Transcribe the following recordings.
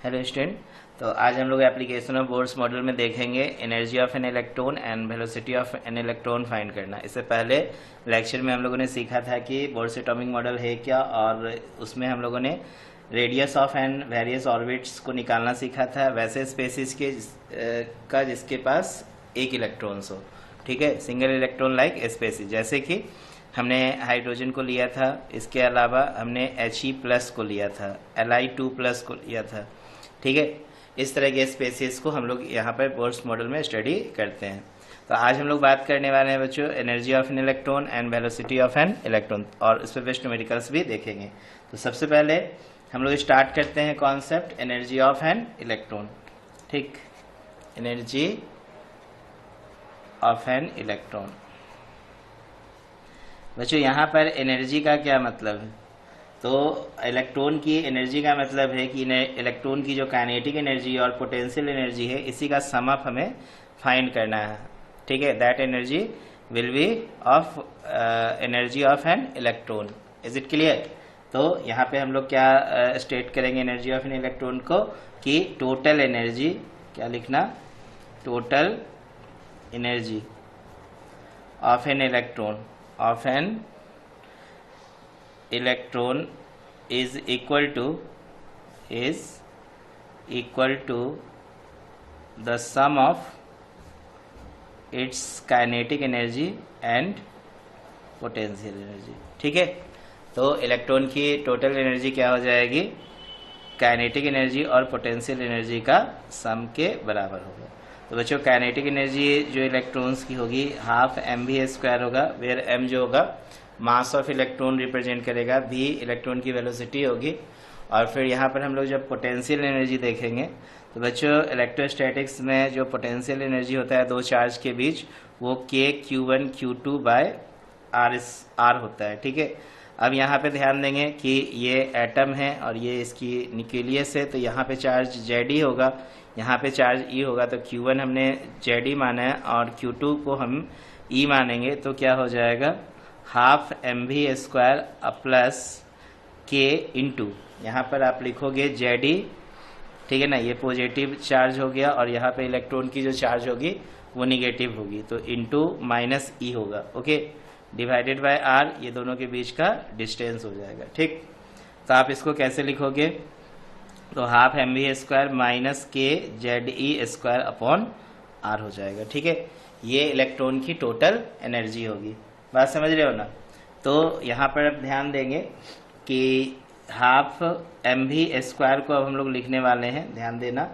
Hello student. तो आज हम लोग एप्लीकेशन ऑफ बोर्स मॉडल में देखेंगे energy of an electron and velocity of an electron find करना। इससे पहले लेक्चर में हम लोगों ने सीखा था कि बोर्स एटॉमिक मॉडल है क्या, और उसमें हम लोगों ने radius of an various orbits को निकालना सीखा था, वैसे स्पेसिस के का जिसके पास एक इलेक्ट्रॉन्स हो। ठीक है, सिंगल इलेक्ट्रॉन लाइक स्पेसिस, जैसे कि हमने हाइड्रोजन को लिया था, इसके अलावा हमने He+ को लिया था, Li2+ को लिया था। ठीक है, इस तरह के स्पेसिस को हम लोग यहाँ पर बोर्स मॉडल में स्टडी करते हैं। तो आज हम लोग बात करने वाले हैं बच्चों energy of an electron and velocity of an electron, और इस पर बेस्ट न्यूमेरिकल्स भी देखेंगे। तो सबसे पहले हम लोग स्टार्ट करते हैं concept energy of an electron. ठीक, एनर्जी ऑफ एन इलेक्ट्रॉन। बच्चों यहाँ पर एनर्जी का क्या मतलब है? तो इलेक्ट्रॉन की एनर्जी का मतलब है कि इलेक्ट्रॉन की जो काइनेटिक एनर्जी और पोटेंशियल एनर्जी है, इसी का सम अप हमें फाइंड करना है। ठीक है, that energy will be of energy of an electron. Is it clear? तो यहाँ पे हम लोग क्या स्टेट करेंगे एनर्जी ऑफ एन इलेक्ट्रॉन को, कि टोटल एनर्जी, क्या लिखना, total energy of an electron is equal to the sum of its kinetic energy and potential energy। ठीक है, तो इलेक्ट्रॉन की टोटल एनर्जी क्या हो जाएगी, काइनेटिक एनर्जी और पोटेंशियल एनर्जी का सम के बराबर होगा। तो बच्चों काइनेटिक एनर्जी जो इलेक्ट्रॉन्स की होगी 12 mv² होगा, वेयर m जो होगा मास ऑफ इलेक्ट्रॉन रिप्रेजेंट करेगा, v इलेक्ट्रॉन की वेलोसिटी होगी। और फिर यहाँ पर हम लोग जब पोटेंशियल एनर्जी देखेंगे तो बच्चों इलेक्ट्रोस्टैटिक्स में जो पोटेंशियल एनर्जी होता है दो चार्ज के बीच, वो Q1 Q2 बाय R होता है। ठीक है, अब यहाँ पे ध्यान देंगे कि ये एटम है और ये इसकी न्यूक्लियस है, तो यहाँ पे चार्ज Ze होगा, यहाँ पे चार्ज E होगा। तो Q1 हमने Ze माना है और Q2 को हम E मानेंगे, तो क्या हो जाएगा 12 mv² प्लस k इंटू, यहाँ पर आप लिखोगे Ze। ठीक है ना, ये पॉजिटिव चार्ज हो गया और यहाँ पे इलेक्ट्रॉन की जो चार्ज होगी वो निगेटिव होगी, तो इंटू माइनस ई होगा। ओके, डिवाइडेड बाय आर, ये दोनों के बीच का डिस्टेंस हो जाएगा। ठीक, तो आप इसको कैसे लिखोगे, तो 12 mv² minus k Ze² upon are हो जाएगा। ठीक है, ये इलेक्ट्रॉन की टोटल एनर्जी होगी। बात समझ रहे हो ना? तो यहाँ पर अब ध्यान देंगे कि 12 mv² को अब हम लोग लिखने वाले हैं, ध्यान देना,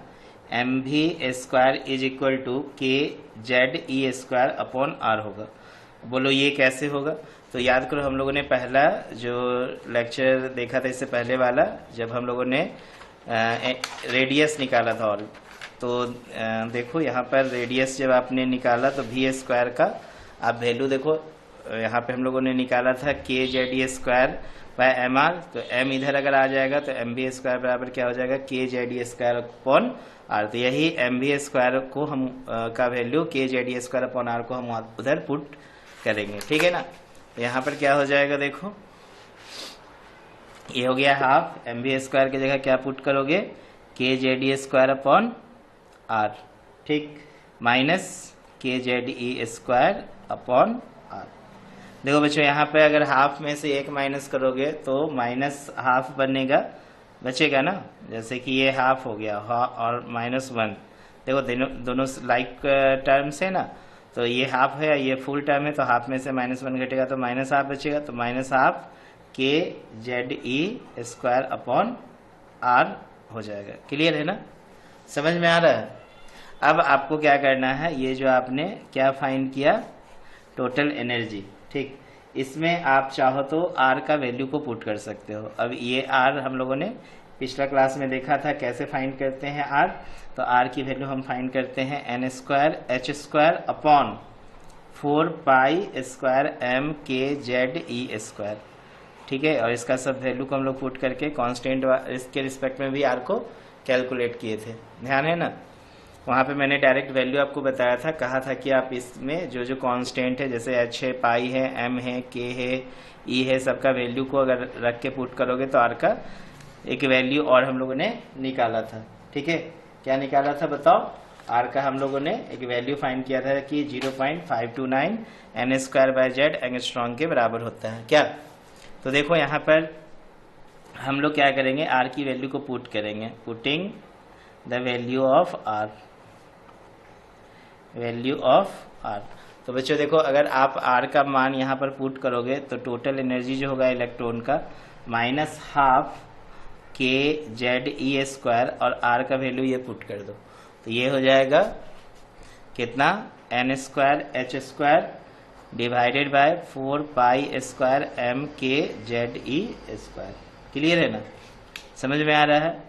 mv² is equal to k Ze² upon r होगा। बोलो ये कैसे होगा? तो याद करो हम लोगों ने पहला जो लेक्चर देखा था इससे पहले वाला, जब हम लोगों ने रेडियस निकाला था, और तो देखो यहाँ पर रेडियस जब आपने निकाला तो v² का आप वैल्यू देखो, यहाँ पे हम लोगों ने निकाला था k Ze² बाय mr, तो m इधर अगर आ जाएगा तो mv² बराबर क्या हो जाएगा k Ze² अपॉन r। तो यही mv² को हम का value k Ze² upon r को हम उधर पुट करेंगे। ठीक है ना, तो यहाँ पर क्या हो जाएगा, देखो ये हो गया 12 mv² की जगह क्या पुट करोगे, k Ze² अपॉन r। ठीक, minus k Ze² upon r। देखो बच्चों यहाँ पे अगर हाफ में से एक माइनस करोगे तो माइनस हाफ बनेगा, बचेगा ना, जैसे कि ये हाफ हो गया और -1। देखो दोनों लाइक टर्म्स है ना, तो ये हाफ है, ये फुल टर्म है, तो हाफ में से -1 घटेगा तो माइनस हाफ बचेगा, तो minus half k Ze² upon r हो जाएगा। क्लियर है ना, समझ में आ रहा है? अब आपको क्या करना है, ये जो आपने क्या फाइंड किया, टोटल एनर्जी। ठीक, इसमें आप चाहो तो r का वैल्यू को पुट कर सकते हो। अब ये r हम लोगों ने पिछला क्लास में देखा था कैसे फाइंड करते हैं r, तो r की वैल्यू हम फाइंड करते हैं n² अपॉन 4π² mkZe²। ठीक है, और इसका सब वैल्यू को हम लोग पुट करके कांस्टेंट इसके रिस्पेक्ट में भी r को कैलकुलेट किए थे, ध्यान है ना। वहाँ पे मैंने डायरेक्ट वैल्यू आपको बताया था, कहा था कि आप इसमें जो जो कांस्टेंट है, जैसे h है, पाई है, m है, k है, e है, सबका वैल्यू को अगर रख के पुट करोगे तो r का एक वैल्यू और हम लोगों ने निकाला था। ठीक है, क्या निकाला था बताओ? आर का हम लोगों ने एक वैल्यू फाइंड किया था कि 0.529 n² एंगस्ट्रॉम के बराबर होता है क्या। तो देखो यहाँ पर हम लोग क्या करेंगे, आर की वैल्यू को पुट करेंगे, putting the value of r, value of r. तो बच्चों देखो, अगर आप आर का मान यहाँ पर पुट करोगे तो टोटल एनर्जी जो होगा इलेक्ट्रॉन का -12 kZe², और आर का वैल्यू ये पुट कर दो तो ये हो जाएगा कितना, n²h² divided by 4π² mkZe²। Clear है ना, समझ में आ रहा है?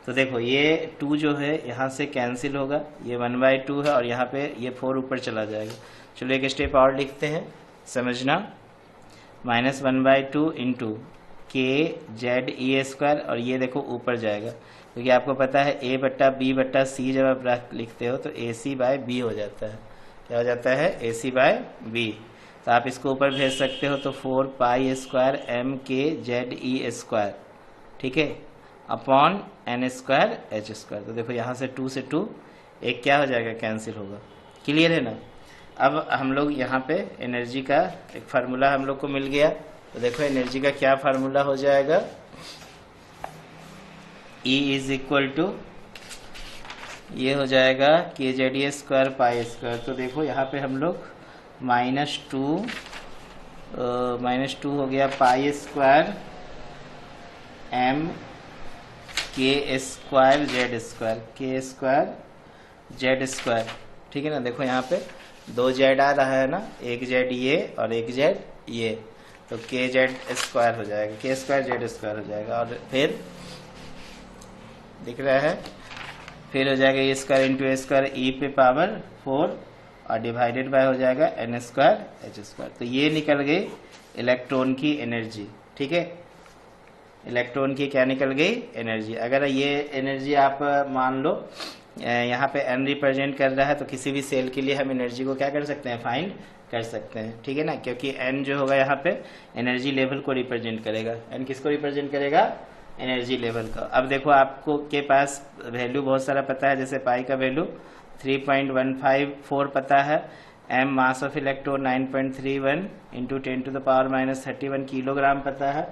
तो देखो ये 2 जो है यहाँ से कैंसिल होगा, ये 1/2 है और यहाँ पे ये 4 ऊपर चला जाएगा। चलो एक स्टेप और लिखते हैं, समझना, -1/2 इंटू kZe² और ये देखो ऊपर जाएगा, क्योंकि आपको पता है a/b/c जब आप लिखते हो तो AC/b हो जाता है। क्या हो जाता है? AC/b। तो आप इसको ऊपर भेज सकते हो तो 4π² mkZe², ठीक है, अपॉन n²h²। तो देखो यहाँ से 2 से 2 एक क्या हो जाएगा, कैंसिल होगा। क्लियर है ना? अब हम लोग यहाँ पे एनर्जी का एक फार्मूला हम लोग को मिल गया। तो देखो एनर्जी का क्या फार्मूला हो जाएगा, E = ये हो जाएगा kZe² π²। तो देखो यहाँ पे हम लोग -2 हो गया π² m k² ठीक है ना। देखो यहाँ पे 2 Z आ रहा है ना, एक Z ये और एक Z ये, तो kZ² हो जाएगा, k²Z² हो जाएगा। और फिर दिख रहा है, फिर हो जाएगा e² e पे पावर 4 और डिवाइडेड बाय हो जाएगा n²h²। तो ये निकल गई इलेक्ट्रॉन की एनर्जी, ठीक है, इलेक्ट्रॉन की क्या निकल गई, एनर्जी। अगर ये एनर्जी आप मान लो यहाँ पे n रिप्रेजेंट कर रहा है तो किसी भी सेल के लिए हम एनर्जी को क्या कर सकते हैं, फाइंड कर सकते हैं, ठीक है ना, क्योंकि n जो होगा यहाँ पे एनर्जी लेवल को रिप्रेजेंट करेगा। n किसको रिप्रेजेंट करेगा, एनर्जी लेवल का। अब देखो आपको के पास वैल्यू बहुत सारा पता है, जैसे पाई का वैल्यू 3.154 पता है, m mass of electron 9.31 × 10⁻³ kilogram पता है,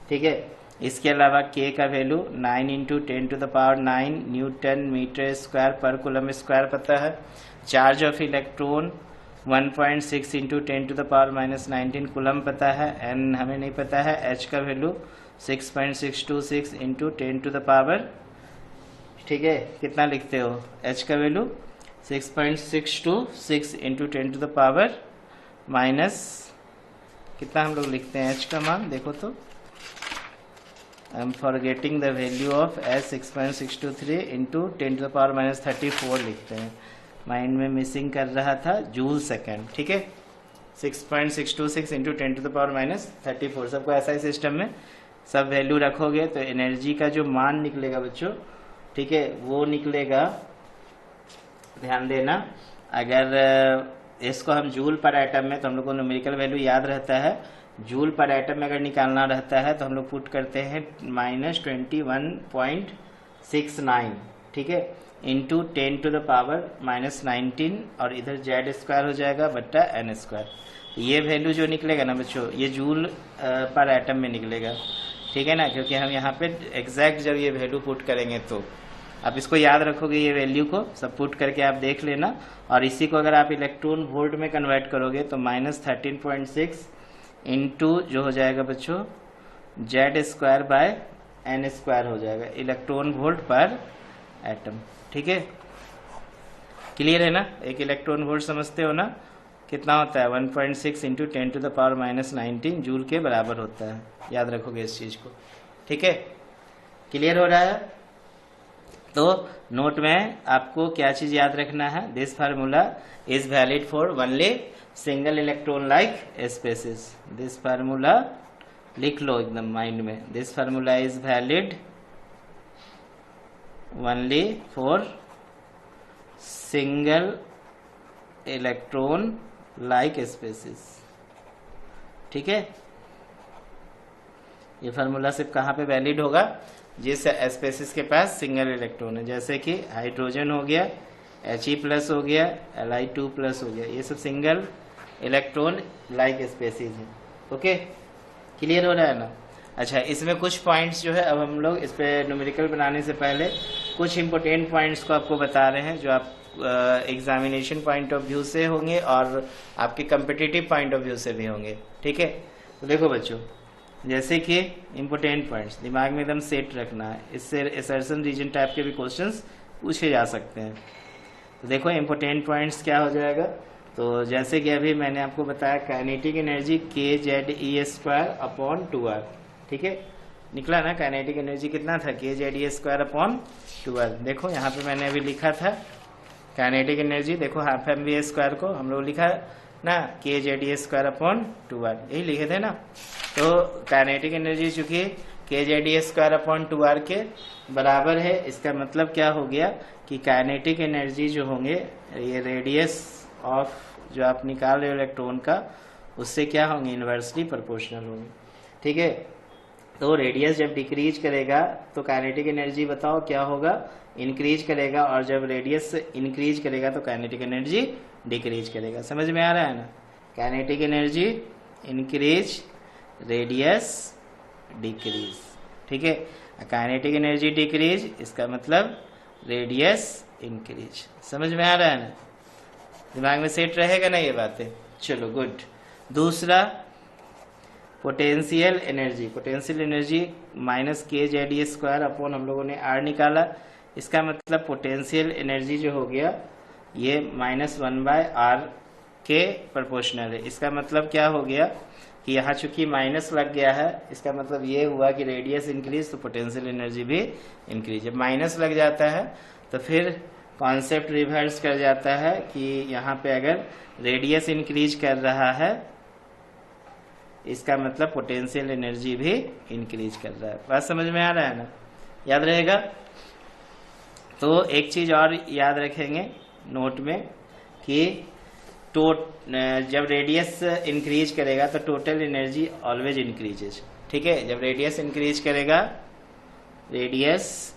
ठीक है। इसके अलावा k का वैल्यू 9 × 10⁹ न्यूटन मीटर स्क्वायर पर कूलम स्क्वायर पता है। चार्ज ऑफ इलेक्ट्रॉन 1.6 × 10⁻19 कूलम पता है। n हमें नहीं पता है। h का वैल्यू 6.626 × 10⁻, ठीक है, कितना लिखते हो, h का वैल्यू 6.626 × 10⁻, कितना हम लोग लिखते हैं h का मान, देखो तो I am forgetting the value of h 6.623 × 10⁻34 लिखते हैं, माइंड में मिसिंग कर रहा था, जूल सेकेंड, ठीक है, 6.626 × 10⁻34। सबको ऐसा ही सिस्टम में सब वैल्यू रखोगे तो एनर्जी का जो मान निकलेगा बच्चों, ठीक है, वो निकलेगा, ध्यान देना। अगर इसको हम जूल पर एटम में, तो हम लोग को न्यूमेरिकल वैल्यू याद रहता है, जूल पर एटम में अगर निकालना रहता है तो हम लोग पुट करते हैं -21.69, ठीक है, इंटू 10⁻⁻19 और इधर Z² हो जाएगा बट्टा n²। ये वैल्यू जो निकलेगा ना बच्चों, ये जूल पर एटम में निकलेगा, ठीक है ना, क्योंकि हम यहाँ पे एग्जैक्ट जब ये वैल्यू पुट करेंगे तो आप इसको याद रखोगे, ये वैल्यू को सब पुट करके आप देख लेना। और इसी को अगर आप इलेक्ट्रॉन वोल्ट में कन्वर्ट करोगे तो -13.6 इंटू जो हो जाएगा बच्चों Z²/n² हो जाएगा, इलेक्ट्रॉन वोल्ट पर एटम, ठीक है। क्लियर है ना, एक इलेक्ट्रॉन वोल्ट समझते हो ना, कितना होता है, 1.6 × 10⁻19 जूल के बराबर होता है, याद रखोगे इस चीज को, ठीक है। क्लियर हो रहा है? तो नोट में आपको क्या चीज याद रखना है, this formula is valid for only single electron like species. This formula लिख लो एकदम माइंड में, this formula is valid only for single electron like species, ठीक है। ये फार्मूला सिर्फ कहाँ पे वैलिड होगा, जिस स्पेसिस के पास सिंगल इलेक्ट्रॉन है, जैसे कि हाइड्रोजन हो गया, He+ हो गया, Li2+ हो गया, ये सब सिंगल इलेक्ट्रॉन लाइक स्पेसिस है। ओके, क्लियर हो रहा है ना। अच्छा, इसमें कुछ पॉइंट्स जो है, अब हम लोग इस पे न्यूमेरिकल बनाने से पहले कुछ इंपॉर्टेंट पॉइंट्स को आपको बता रहे हैं, जो आप एग्जामिनेशन पॉइंट ऑफ व्यू से होंगे और आपके कम्पिटिटिव पॉइंट ऑफ व्यू से भी होंगे। ठीक है, तो देखो बच्चों, जैसे कि इंपॉर्टेंट पॉइंट्स दिमाग में एकदम सेट रखना है, इससे असर्शन रीजन टाइप के भी क्वेश्चंस पूछे जा सकते हैं। तो देखो इंपॉर्टेंट पॉइंट्स क्या हो जाएगा। तो जैसे कि अभी मैंने आपको बताया, काइनेटिक एनर्जी kZe²/2r। ठीक है, निकला ना, काइनेटिक एनर्जी कितना था, kZe²/2r। देखो यहाँ पे मैंने अभी लिखा था काइनेटिक एनर्जी, देखो हाफ mv² को हम लोग लिखा ना kZe²/2r, यही लिखे थे ना। तो काइनेटिक एनर्जी चूंकि kZe²/2r के बराबर है, इसका मतलब क्या हो गया कि काइनेटिक एनर्जी जो होंगे, ये रेडियस ऑफ जो आप निकाल रहे हो इलेक्ट्रॉन का, उससे क्या होंगे, इन्वर्सली प्रोपोर्शनल होंगे। ठीक है, तो रेडियस जब डिक्रीज करेगा तो काइनेटिक एनर्जी बताओ क्या होगा, इंक्रीज करेगा, और जब रेडियस इंक्रीज करेगा तो काइनेटिक एनर्जी डिक्रीज करेगा। समझ में आ रहा है ना, kinetic energy increase, radius decrease. ठीक है, काइनेटिक एनर्जी डिक्रीज, इसका मतलब रेडियस इंक्रीज। समझ में आ रहा है ना, दिमाग में सेट रहेगा ना ये बातें। चलो गुड। दूसरा, potential energy. Potential energy -kZe² हम लोगों ने R निकाला, इसका मतलब पोटेंशियल एनर्जी जो हो गया ये -1/r के प्रोपोर्शनल है। इसका मतलब क्या हो गया कि यहाँ चूंकि माइनस लग गया है, इसका मतलब ये हुआ कि रेडियस इंक्रीज तो पोटेंशियल एनर्जी भी इंक्रीज। जब माइनस लग जाता है तो फिर कॉन्सेप्ट रिवर्स कर जाता है कि यहाँ पे अगर रेडियस इंक्रीज कर रहा है, इसका मतलब पोटेंशियल एनर्जी भी इंक्रीज कर रहा है। बात समझ में आ रहा है ना, याद रहेगा। तो एक चीज और याद रखेंगे नोट में कि जब रेडियस इंक्रीज करेगा तो टोटल एनर्जी ऑलवेज इंक्रीजेज। ठीक है, जब रेडियस इंक्रीज करेगा, radius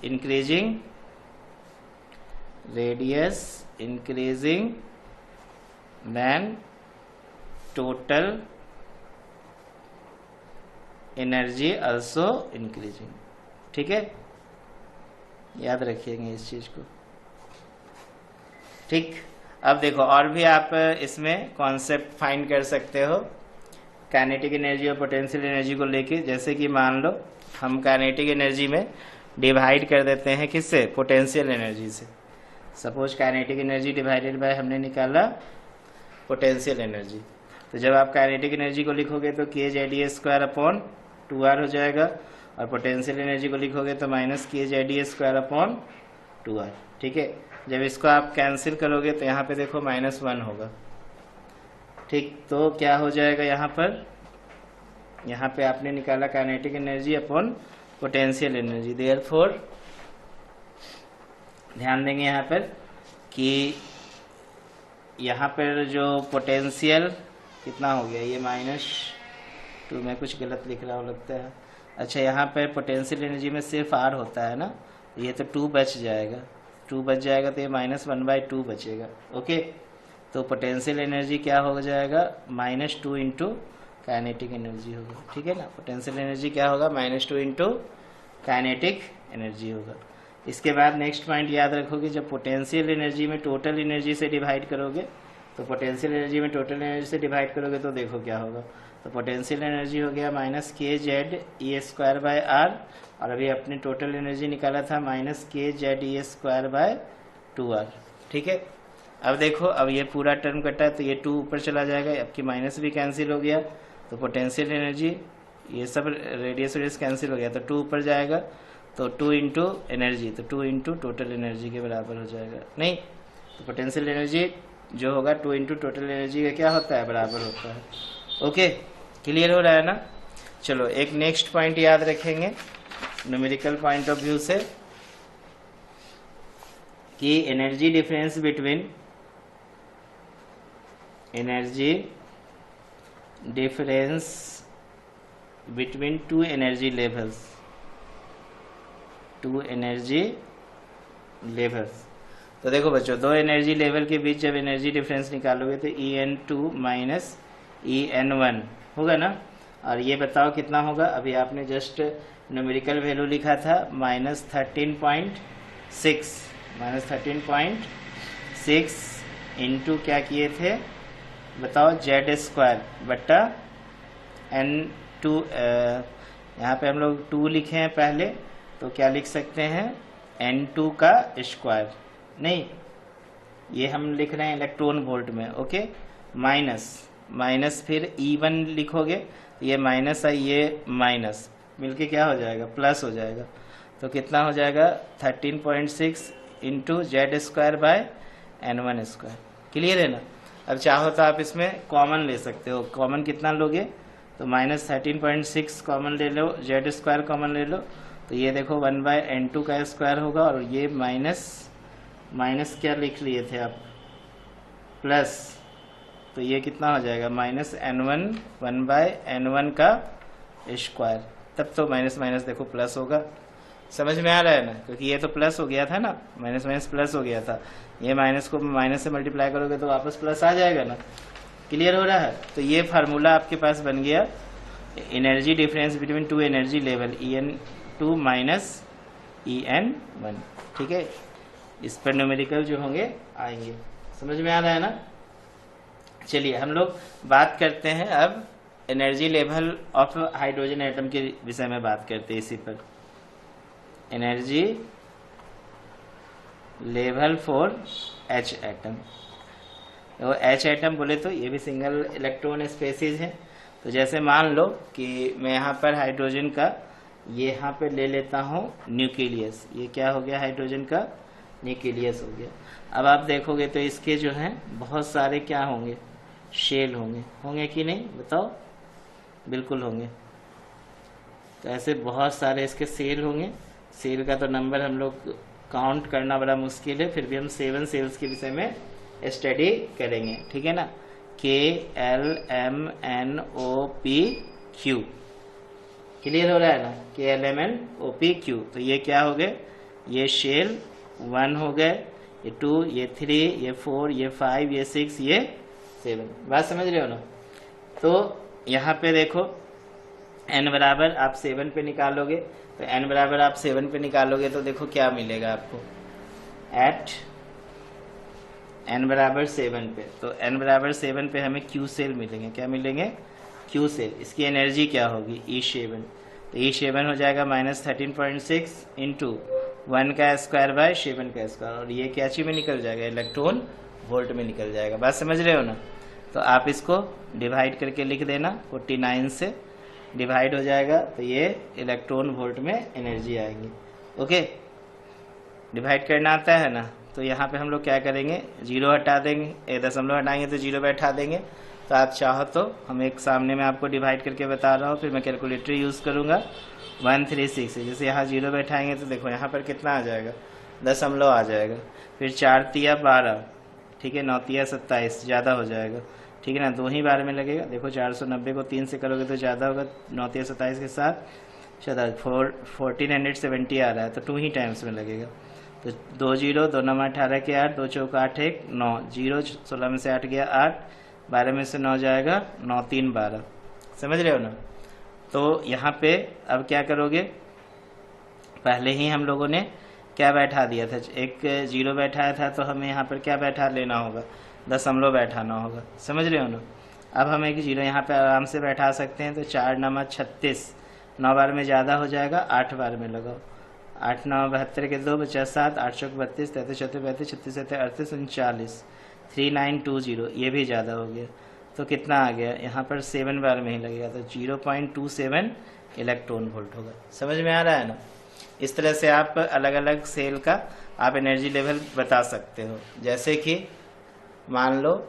increasing then total energy also increasing. ठीक है, याद रखिएगा इस चीज को। ठीक, अब देखो और भी आप इसमें कॉन्सेप्ट फाइंड कर सकते हो काइनेटिक एनर्जी और पोटेंशियल एनर्जी को लेके। जैसे कि मान लो हम काइनेटिक एनर्जी में डिवाइड कर देते हैं किससे, पोटेंशियल एनर्जी से। Suppose kinetic energy divided by हमने निकाला पोटेंशियल एनर्जी, तो जब आप काइनेटिक एनर्जी को लिखोगे तो kZe²/2r हो जाएगा, और पोटेंशियल एनर्जी को लिखोगे तो -kZe²/2r। ठीक है, जब इसको आप कैंसिल करोगे तो यहाँ पे देखो -1 होगा। ठीक, तो क्या हो जाएगा यहाँ पे आपने निकाला kinetic energy upon potential energy. Therefore ध्यान देंगे यहाँ पर कि यहाँ पर जो पोटेंशियल कितना हो गया, ये -2 में कुछ गलत लिख रहा हूँ लगता है। अच्छा, यहाँ पर पोटेंशियल एनर्जी में सिर्फ R होता है ना, ये तो 2 बच जाएगा, 2 बच जाएगा तो ये -1/2 बचेगा। ओके, तो पोटेंशियल एनर्जी क्या हो जाएगा, -2 इंटू काइनेटिक एनर्जी होगा। ठीक है ना, पोटेंशियल एनर्जी क्या होगा, -2 इंटू काइनेटिक एनर्जी होगा। इसके बाद नेक्स्ट पॉइंट याद रखोगे, जब पोटेंशियल एनर्जी में टोटल एनर्जी से डिवाइड करोगे, तो पोटेंशियल एनर्जी में टोटल एनर्जी से डिवाइड करोगे तो देखो क्या होगा, तो पोटेंशियल एनर्जी हो गया -kZe²/r, और अभी अपने टोटल एनर्जी निकाला था -kZe²/2r। ठीक है, अब देखो, अब ये पूरा टर्म कटा तो ये 2 ऊपर चला जाएगा, अब की माइनस भी कैंसिल हो गया, तो पोटेंशियल एनर्जी ये सब रेडियस कैंसिल हो गया, तो 2 ऊपर जाएगा, तो 2 इंटू एनर्जी, तो 2 इंटू टोटल एनर्जी के बराबर हो जाएगा। नहीं, तो पोटेंशियल एनर्जी जो होगा 2 इंटू टोटल एनर्जी का क्या होता है, बराबर होता है। ओके, क्लियर हो रहा है ना। चलो एक नेक्स्ट पॉइंट याद रखेंगे न्यूमेरिकल पॉइंट ऑफ व्यू से कि energy difference between 2 energy levels to energy levels. तो देखो बच्चों, दो एनर्जी लेवल के बीच जब एनर्जी डिफरेंस निकालोगे तो En2 माइनस En1 होगा ना। और ये बताओ कितना होगा, अभी आपने जस्ट न्यूमेरिकल वैल्यू लिखा था -13.6 इंटू क्या किए थे बताओ, Z² बट्टा N2। यहाँ पे हम लोग 2 लिखे हैं पहले, तो क्या लिख सकते हैं N2 का स्क्वायर, नहीं ये हम लिख रहे हैं इलेक्ट्रॉन वोल्ट में, ओके। माइनस फिर E1 लिखोगे, ये माइनस है ये माइनस मिलके क्या हो जाएगा, प्लस हो जाएगा। तो कितना हो जाएगा 13.6 into Z² bye N1²। Clear है ना। अब चाहो तो आप इसमें कॉमन ले सकते हो। कॉमन कितना लोगे, तो -13.6 कॉमन ले लो, Z² कॉमन ले लो, तो ये देखो 1/N2 का स्क्वायर होगा। और ये माइनस क्या लिख लिए थे आप, प्लस, तो ये कितना हो जाएगा -N1 1/N1 का स्क्वायर। तब तो माइनस माइनस देखो प्लस होगा, समझ में आ रहा है ना, क्योंकि ये तो प्लस हो गया था ना, माइनस माइनस प्लस हो गया था। ये माइनस को माइनस से मल्टीप्लाई करोगे तो वापस प्लस आ जाएगा ना। क्लियर हो रहा है। तो ये फार्मूला आपके पास बन गया energy difference between two energy level En2 minus En1। ठीक है, इस पर न्यूमेरिकल जो होंगे आएंगे, समझ में आ रहा है ना। चलिए हम लोग बात करते हैं अब energy level of hydrogen atom के विषय में बात करते हैं। इसी पर energy level for H atom. तो H एटम बोले तो ये भी सिंगल इलेक्ट्रॉन स्पेसीज है। तो जैसे मान लो कि मैं यहाँ पर हाइड्रोजन का ये यहाँ पे ले लेता हूँ न्यूक्लियस, ये क्या हो गया हाइड्रोजन का न्यूक्लियस हो गया। अब आप देखोगे तो इसके जो हैं बहुत सारे क्या होंगे, शेल होंगे कि नहीं बताओ, बिल्कुल होंगे। तो ऐसे बहुत सारे इसके सेल होंगे। सेल का तो नंबर हम लोग काउंट करना बड़ा मुश्किल है, फिर भी हम 7 सेल्स के विषय में स्टडी करेंगे, ठीक है ना। KLMNOPQ क्लियर हो रहा है ना, KLMNOPQ। तो ये क्या हो गए, ये शेल 1 हो गए, ये 2, ये 3, ये 4, ये 5, ये 6, ये 7। बात समझ रहे हो ना। तो यहाँ पे देखो n बराबर आप 7 पे निकालोगे, तो n बराबर आप 7 पे निकालोगे तो देखो क्या मिलेगा आपको एट n बराबर 7 पे। तो n बराबर 7 पे हमें Q सेल मिलेंगे, क्या मिलेंगे Q सेल। इसकी एनर्जी क्या होगी E7। तो E7 हो जाएगा -13.6 इंटू 1 का स्क्वायर बाय 7 का स्क्वायर। और ये क्या चीज में निकल जाएगा, इलेक्ट्रॉन वोल्ट में निकल जाएगा। बात समझ रहे हो ना। तो आप इसको डिवाइड करके लिख देना, 49 से डिवाइड हो जाएगा तो ये इलेक्ट्रॉन वोल्ट में एनर्जी आएंगी। ओके, डिवाइड करना आता है ना। तो यहाँ पे हम लोग क्या करेंगे, 0 हटा देंगे, 1 दशमलव हटाएंगे तो 0 बैठा देंगे। तो आप चाहो तो हम एक सामने में आपको डिवाइड करके बता रहा हूँ, फिर मैं कैलकुलेटर यूज़ करूँगा 136। जैसे यहाँ 0 बैठाएंगे तो देखो यहाँ पर कितना आ जाएगा, दशमलव आ जाएगा। फिर 4 तिया 12, ठीक है, 9 तिया 27, ज़्यादा हो जाएगा, ठीक है ना। 2 ही बार में लगेगा। देखो 490 को 3 से करोगे तो ज़्यादा होगा, 9 तिया 27 के साथ 1470 आ रहा है, तो 2 ही टाइम्स में लगेगा। तो 2 0, 2 9 18 के 8, 2 चौका 8 1 9, 0 16 में से 8 गया 8, 12 में से 9 जाएगा 9 3 12। समझ रहे हो ना। तो यहाँ पे अब क्या करोगे, पहले ही हम लोगों ने क्या बैठा दिया था, एक 0 बैठाया था, तो हमें यहाँ पर क्या बैठा लेना होगा, दशमलव बैठाना होगा। समझ रहे हो ना। अब हम एक 0 यहाँ पे आराम से बैठा सकते हैं। तो 4 9 36, 9 बार में ज़्यादा हो जाएगा, 8 बार में लगाओ, 8 9 72 के 2 बचा 7, 8 चौक 32, 33 34 35, 36 37 38 39, 3920, ये भी ज़्यादा हो गया। तो कितना आ गया, यहाँ पर 7 बार में ही लगेगा, तो 0.27 इलेक्ट्रॉन वोल्ट होगा। समझ में आ रहा है ना। इस तरह से आप अलग अलग सेल का आप एनर्जी लेवल बता सकते हो। जैसे कि मान लो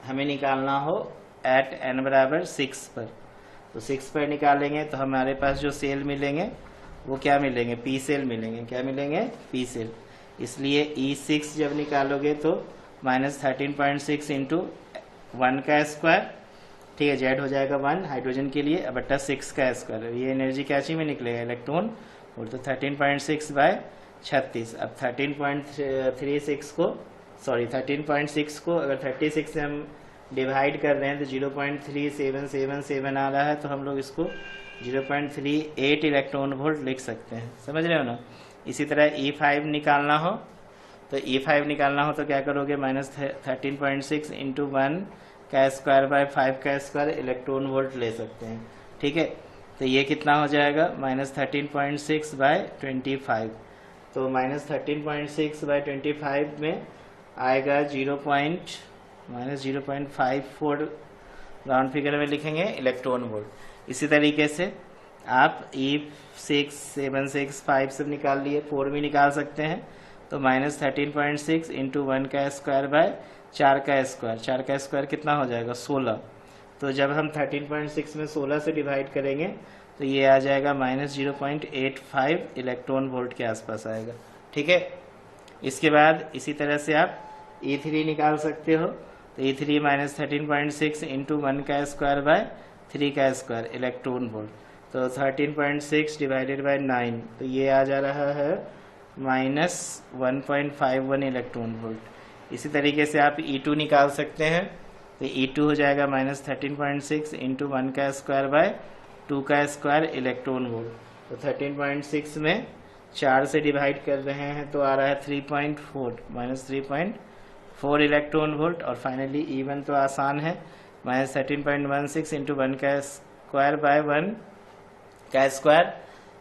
हमें निकालना हो एट n बराबर 6 पर, तो 6 पर निकालेंगे तो हमारे पास जो सेल मिलेंगे वो क्या मिलेंगे, पी सेल मिलेंगे। क्या मिलेंगे, पी सेल। इसलिए E6 जब निकालोगे तो -13.6 इंटू 1 का स्क्वायर, ठीक है, जेड हो जाएगा 1 हाइड्रोजन के लिए, बट्टा 6 का स्क्वायर। ये एनर्जी क्या चीज में निकलेगा, इलेक्ट्रॉन वोल्ट, तो 13.6 बाय 36। अब 13.36 को सॉरी 13.6 को अगर 36 से हम डिवाइड कर रहे हैं तो 0.3777 आ रहा है, तो हम लोग इसको 0.38 इलेक्ट्रॉन वोल्ट लिख सकते हैं। समझ रहे हो ना। इसी तरह E5 निकालना हो तो E5 निकालना हो तो क्या करोगे, -13.6 इंटू 1 का स्क्वायर बाय 5 का स्क्वायर इलेक्ट्रॉन वोल्ट ले सकते हैं। ठीक है, तो ये कितना हो जाएगा, -13.6 बाय 25। तो -13.6 बाय 25 में आएगा -0.54 राउंड फिगर में लिखेंगे इलेक्ट्रॉन वोल्ट। इसी तरीके से आप E6, 7, 6, 5 सब निकाल लिए, 4 भी निकाल सकते हैं। तो -13.6 इंटू 1 का स्क्वायर बाय 4 का स्क्वायर, 4 का स्क्वायर कितना हो जाएगा, 16। तो जब हम 13.6 में 16 से डिवाइड करेंगे तो ये आ जाएगा -0.85 इलेक्ट्रॉन वोल्ट के आसपास आएगा। ठीक है, इसके बाद इसी तरह से आप E3 निकाल सकते हो। तो E3 -13.6 इंटू 1 का स्क्वायर बाय 3 का स्क्वायर इलेक्ट्रॉन वोल्ट, तो 13.6 डिवाइडेड बाय 9, तो ये आ जा रहा है -1.51 इलेक्ट्रॉन वोल्ट। इसी तरीके से आप E2 निकाल सकते हैं। तो E2 हो जाएगा -13.6 इंटू 1 का स्क्वायर बाय 2 का स्क्वायर इलेक्ट्रॉन वोल्ट। तो 13.6 में 4 से डिवाइड कर रहे हैं तो आ रहा है 3.4 -3.4 इलेक्ट्रॉन वोल्ट। और फाइनली E1 तो आसान है, -13.16 इंटू 1 का स्क्वायर बाय 1 का स्क्वायर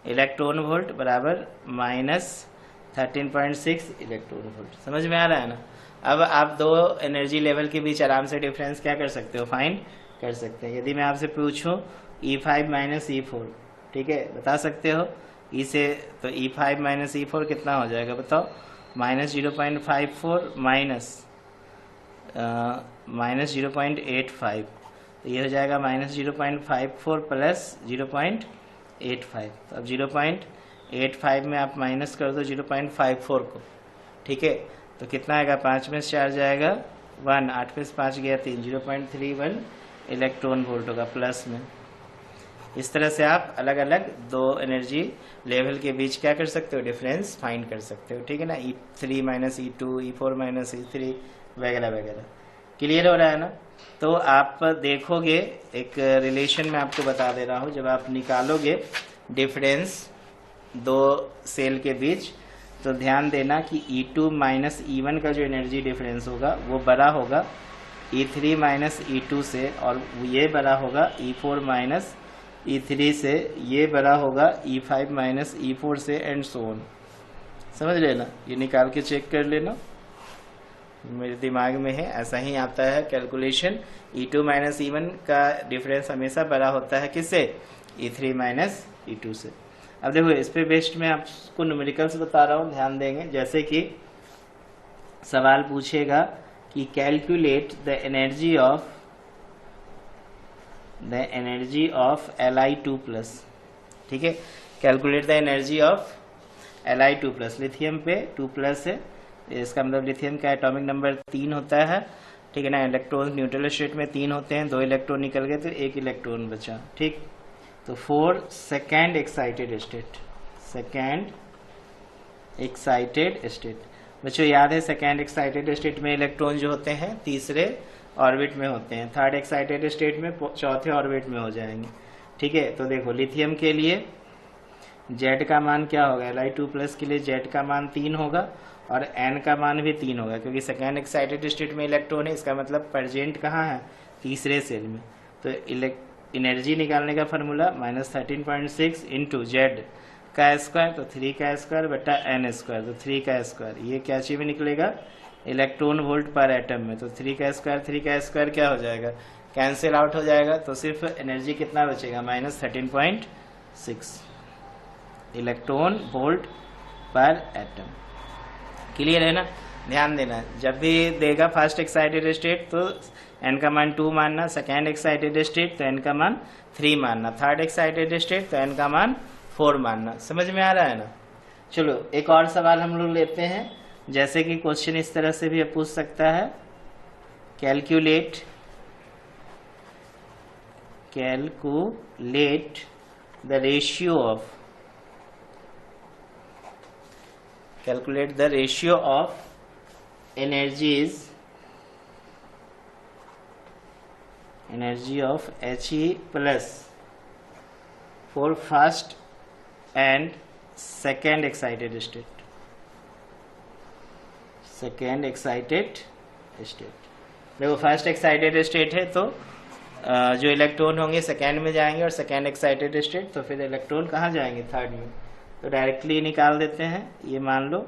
इलेक्ट्रॉन वोल्ट बराबर -13.6 इलेक्ट्रॉन वोल्ट। समझ में आ रहा है ना। अब आप दो एनर्जी लेवल के बीच आराम से डिफरेंस क्या कर सकते हो, फाइंड कर सकते हैं। यदि मैं आपसे पूछूं E5 माइनस E4, ठीक है, बता सकते हो E से, तो E5 माइनस E4 कितना हो जाएगा बताओ, -0.54 -0.85, तो ये हो जाएगा -0.54 प्लस 0.85। तो अब 0.85 में आप माइनस कर दो 0.54 को, ठीक है, तो कितना आएगा, 5 में से 4 जाएगा 1, 8 में से 5 गया 3, 0.31 इलेक्ट्रॉन वोल्ट होगा प्लस में। इस तरह से आप अलग अलग दो एनर्जी लेवल के बीच क्या कर सकते हो, डिफरेंस फाइंड कर सकते हो। ठीक है ना, E3 minus E2, E4 minus E3 वगैरह वगैरह। क्लियर हो रहा है ना। तो आप देखोगे एक रिलेशन में आपको बता दे रहा हूँ, जब आप निकालोगे डिफरेंस दो सेल के बीच तो ध्यान देना कि E2 माइनस E1 का जो एनर्जी डिफरेंस होगा वो बड़ा होगा E3 माइनस E2 से, और ये बड़ा होगा E4 माइनस E3 से, ये बड़ा होगा E5 माइनस E4 से, एंड सो ऑन। समझ लेना, ये निकाल के चेक कर लेना, मेरे दिमाग में है, ऐसा ही आता है कैलकुलेशन। E2 माइनस E1 का डिफरेंस हमेशा बड़ा होता है किससे, E3 माइनस E2 से। अब देखो इस पे बेस्ड मैं आपको न्यूमेरिकल्स बता रहा हूँ, ध्यान देंगे। जैसे कि सवाल पूछेगा कि calculate the energy of Li2+, ठीक है, calculate the energy of Li2+। Lithium पे 2+ है, इसका मतलब लिथियम का एटॉमिक नंबर 3 होता है, ठीक है ना। इलेक्ट्रॉन न्यूट्रल स्टेट में 3 होते हैं, 2 इलेक्ट्रॉन निकल गए तो 1 इलेक्ट्रॉन बचा, ठीक। तो 4 सेकेंड एक्साइटेड स्टेट, बच्चों याद है सेकेंड एक्साइटेड स्टेट में इलेक्ट्रॉन जो होते हैं तीसरे ऑर्बिट में होते हैं, थर्ड एक्साइटेड स्टेट में चौथे ऑर्बिट में हो जाएंगे, ठीक है। तो देखो लिथियम के लिए Z का मान क्या होगा, Li2+ के लिए Z का मान 3 होगा और N का मान भी 3 होगा, क्योंकि सेकेंड एक्साइटेड स्टेट में इलेक्ट्रॉन है, इसका मतलब प्रेजेंट कहाँ है, तीसरे सेल में। तो एनर्जी निकालने का फॉर्मूला -13.6 इंटू Z का स्क्वायर, तो 3 का स्क्वायर बटा N स्क्वायर, तो 3 का स्क्वायर, ये क्या चीज में निकलेगा, इलेक्ट्रॉन वोल्ट पर एटम में। तो 3 का स्क्वायर क्या हो जाएगा, कैंसिल आउट हो जाएगा, तो सिर्फ एनर्जी कितना बचेगा, -13.6 इलेक्ट्रॉन वोल्ट पर एटम। क्लियर है ना। ध्यान देना, जब भी देगा फर्स्ट एक्साइटेड स्टेट तो N का मान 2 मानना, सेकेंड एक्साइटेड स्टेट तो N का मान 3 मानना, थर्ड एक्साइटेड स्टेट तो N का मान 4 मानना। समझ में आ रहा है ना। चलो एक और सवाल हम लोग लेते हैं, जैसे कि क्वेश्चन इस तरह से भी पूछ सकता है, calculate the ratio calculate the ratio of energies energy of He plus for first and second excited state. Second excited state, देखो फर्स्ट एक्साइटेड स्टेट है तो जो इलेक्ट्रॉन होंगे सेकेंड में जाएंगे और सेकेंड एक्साइटेड स्टेट तो फिर इलेक्ट्रॉन कहाँ जाएंगे थर्ड में, तो डायरेक्टली निकाल देते हैं। ये मान लो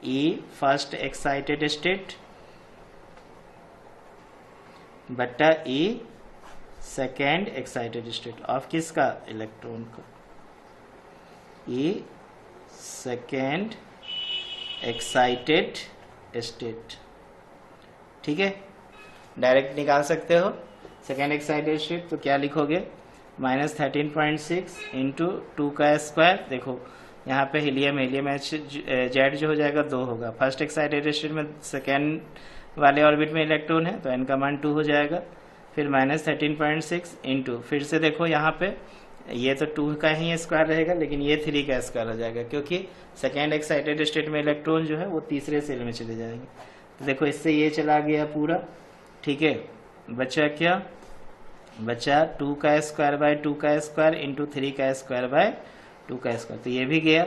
E फर्स्ट एक्साइटेड स्टेट बट्टा E second excited state of किसका, इलेक्ट्रॉन का। E सेकेंड एक्साइटेड स्टेट, ठीक है, डायरेक्ट निकाल सकते हो सेकेंड एक्साइटेड स्टेट। तो क्या लिखोगे, -13.6 इंटू 2 का स्क्वायर। देखो यहाँ पे हीलियम जेड जो हो जाएगा 2 होगा, फर्स्ट एक्साइटेड स्टेट में सेकेंड वाले ऑर्बिट में इलेक्ट्रॉन है तो n का मान 2 हो जाएगा। फिर -13.6 इंटू, फिर से देखो यहाँ पे ये तो 2 का ही स्क्वायर रहेगा लेकिन ये 3 का स्क्वायर हो जाएगा क्योंकि सेकेंड एक्साइटेड स्टेट में इलेक्ट्रॉन जो है वो तीसरे सेल में चले जाएंगे। तो देखो इससे ये चला गया पूरा, ठीक है, बचा क्या, बचा 2 का स्क्वायर बाय 2 का स्क्वायर इंटू 3 का स्क्वायर बाय 2 का स्क्वायर, तो ये भी गया,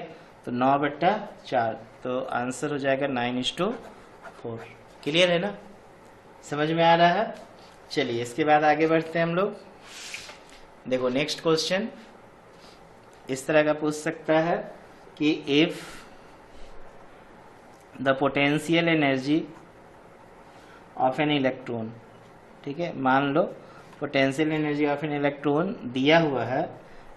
तो 9/4, तो आंसर हो जाएगा 9:4। क्लियर है ना, समझ में आ रहा है। चलिए इसके बाद आगे बढ़ते हैं हम लोग। देखो नेक्स्ट क्वेश्चन इस तरह का पूछ सकता है कि if the potential energy of an electron, ठीक है, मान low potential energy of an electron दिया हुआ है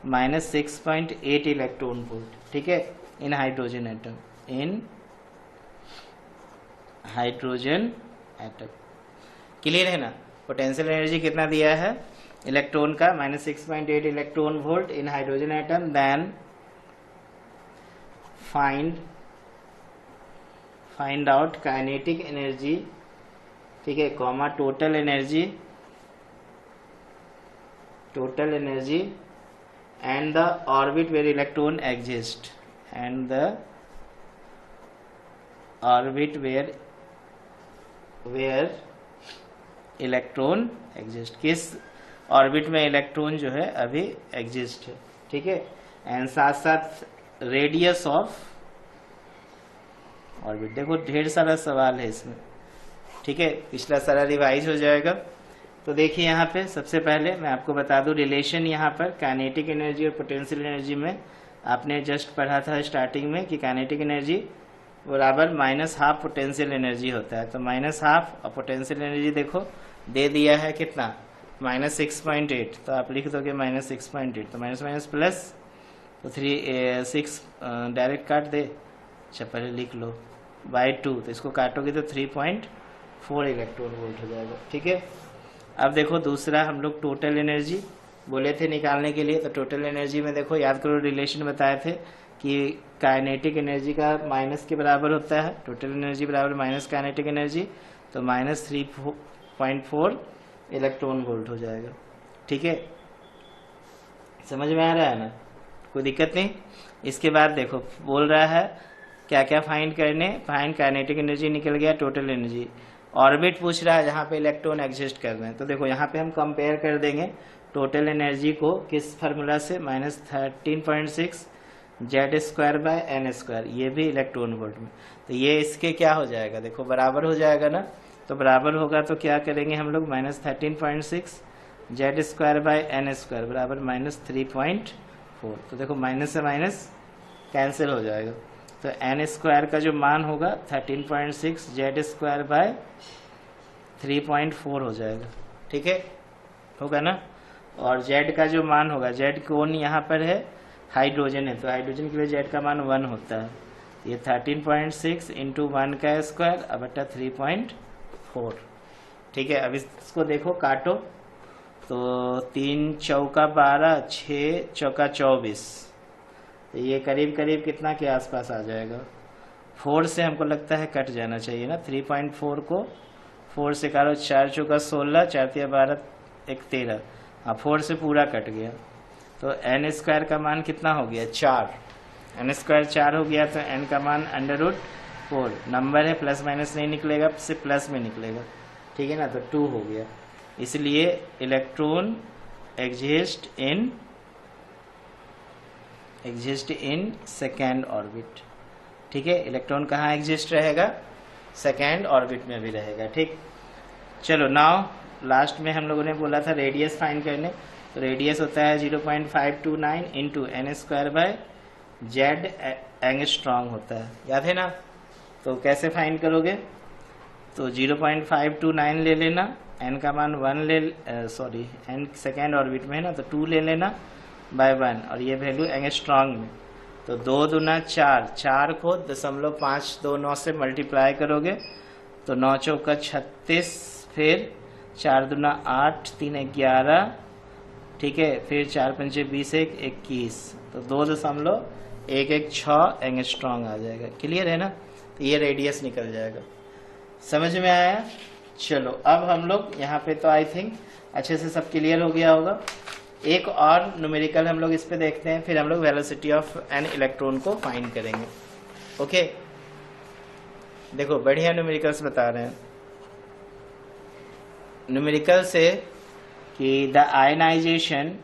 -6.8 इलेक्ट्रॉन वोल्ट, ठीक है, in hydrogen atom, in hydrogen atom. Clear है ना, पोटेंशियल एनर्जी कितना दिया है इलेक्ट्रॉन का, -6.8 electron volt in hydrogen atom, then find out kinetic energy, ठीक है, comma total energy and the orbit where electron exist, and the orbit where electron exist, किस orbit में इलेक्ट्रॉन जो है अभी एग्जिस्ट है, ठीक है, एंड साथ साथ रेडियस ऑफ ऑर्बिट। देखो ढेर सारा सवाल है इसमें, ठीक है, पिछला सारा रिवाइज हो जाएगा। तो देखिए यहाँ पे सबसे पहले मैं आपको बता दूं रिलेशन, यहाँ पर काइनेटिक एनर्जी और पोटेंशियल एनर्जी में आपने जस्ट पढ़ा था स्टार्टिंग में कि काइनेटिक एनर्जी बराबर -12 पोटेंशियल एनर्जी होता है, तो -12 और पोटेंशियल एनर्जी देखो दे दिया है कितना, -6.8, तो आप लिख दोगे -6.8, तो माइनस माइनस प्लस, तो 6 डायरेक्ट काट दे, अच्छा पहले लिख लो बाय 2, तो इसको काटोगे तो 3.4 इलेक्ट्रॉन वोल्ट हो जाएगा, ठीक है। अब देखो दूसरा हम लोग टोटल एनर्जी बोले थे निकालने के लिए, तो टोटल एनर्जी में देखो याद करो रिलेशन बताए थे कि काइनेटिक एनर्जी का माइनस के बराबर होता है, टोटल एनर्जी बराबर माइनस काइनेटिक एनर्जी, तो -3.4 इलेक्ट्रॉन वोल्ट हो जाएगा, ठीक है, समझ में आ रहा है ना, कोई दिक्कत नहीं। इसके बाद देखो बोल रहा है क्या क्या फाइंड करने, फाइंड काइनेटिक एनर्जी निकल गया, टोटल एनर्जी, ऑर्बिट पूछ रहा है जहाँ पे इलेक्ट्रॉन एग्जिस्ट कर रहे हैं, तो देखो यहाँ पे हम कंपेयर कर देंगे टोटल एनर्जी को किस फार्मूला से, -13.6 Z²/n², ये भी इलेक्ट्रॉन वोल्ट में, तो ये इसके क्या हो जाएगा, देखो बराबर हो जाएगा ना, तो बराबर होगा तो क्या करेंगे हम लोग, -13.6 Z²/n² बराबर -3.4, तो देखो माइनस से माइनस कैंसिल हो जाएगा, तो n² का जो मान होगा 13.6 Z²/3.4 हो जाएगा, ठीक है, होगा ना, और Z का जो मान होगा, Z कौन यहाँ पर है, हाइड्रोजन है, तो हाइड्रोजन के लिए Z का मान 1 होता है, ये 13.6 इंटू 1 का स्क्वायर अब 3.4, ठीक है। अब इसको देखो काटो, तो 3 चौका 12, 6 चौका 24, तो ये करीब करीब कितना के आसपास आ जाएगा, 4 से हमको लगता है कट जाना चाहिए ना, 3.4 को 4 से काटो, 4 चौका 16, 4 तिया 12, 1 13, हाँ 4 से पूरा कट गया, तो n² का मान कितना हो गया 4, n स्क्वायर 4 हो गया तो n का मान √4, नंबर है प्लस माइनस नहीं निकलेगा, सिर्फ प्लस में निकलेगा, ठीक है ना, तो 2 हो गया। इसलिए electron exist in second orbit, ठीक है। इलेक्ट्रॉन कहाँ एग्जिस्ट रहेगा? सेकेंड ऑर्बिट में भी रहेगा, ठीक। चलो नाउ लास्ट में हम लोगों ने बोला था रेडियस फाइंड करने, तो रेडियस होता है 0.529 into n square by Z angstrom होता है, याद है ना। तो कैसे फाइंड करोगे? तो 0.529 ले लेना, एन का मान 1 एन सेकेंड ऑर्बिट में है ना, तो 2 ले लेना बाय 1, और ये वैल्यू एंगस्ट्रॉन्ग में, तो 2 दूना 4, 4 को 0.529 से मल्टीप्लाई करोगे तो 9 चौका 36, फिर 4 दूना 8, 3 11, ठीक है, फिर 4 पंचे 20, 21, तो 2.116 एंगस्ट्रॉन्ग आ जाएगा। क्लियर है ना, तो ये रेडियस निकल जाएगा। समझ में आया? चलो अब हम लोग यहाँ पे तो आई थिंक अच्छे से सब क्लियर हो गया होगा। एक और न्यूमेरिकल हम लोग इस पे देखते हैं, फिर हम लोग वेलोसिटी ऑफ एन इलेक्ट्रॉन को फाइंड करेंगे। ओके, देखो बढ़िया न्यूमेरिकल्स बता रहे हैं न्यूमेरिकल से कि the ionization